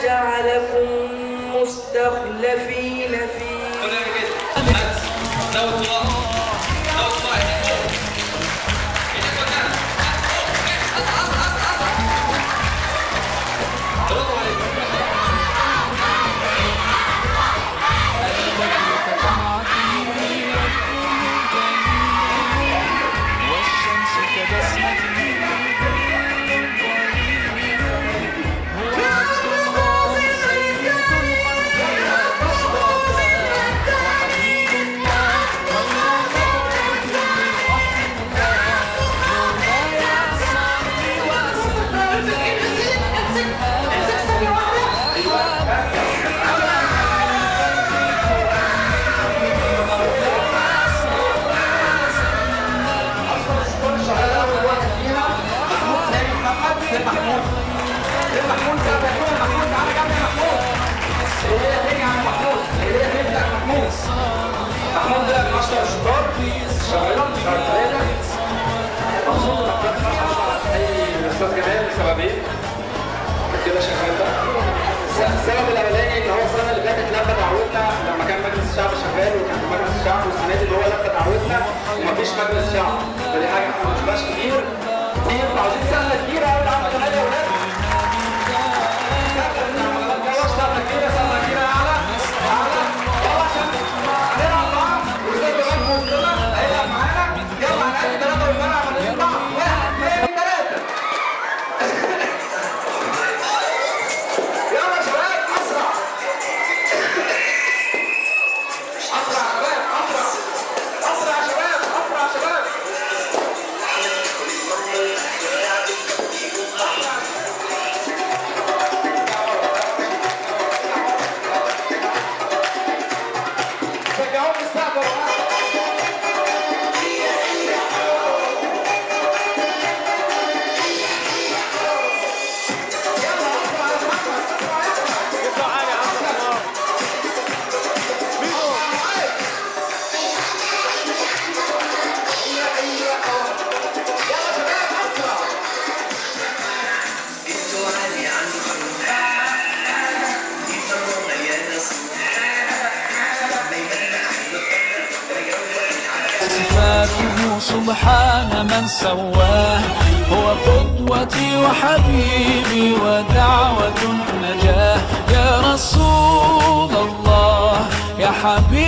جعلكم مستخلفين فيه. محمود ده من 10 شطار شغاله مبسوط الاستاذ جمال لسببين كده شغال ده. السبب الاولاني ان هو السنه اللي فاتت لبى دعوتنا لما كان مجلس الشعب شغال وكان في مجلس الشعب، والسنه دي اللي هو لبى دعوتنا ومفيش مجلس شعب، فدي حاجه احنا ما بنشوفهاش كتير. انتوا عاوزين سنه كبيره قوي لعمل جمال يا ولاد. سنه كبيره اعلى اعلى يلا عشان هنلعب معاك والاستاذ جمال في وسطنا هيلعب معانا. يلا هنعد 3 والملعب هنطلع 1 2 3. يلا يا شباب اسرع اسرع يا شباب اسرع اسرع يا شباب اسرع يا شباب. شجعوهم بالسقف يا صفاته سبحان من سواه، هو قدوتي وحبيبي ودعوة النجاة. يا رسول الله يا حبيبي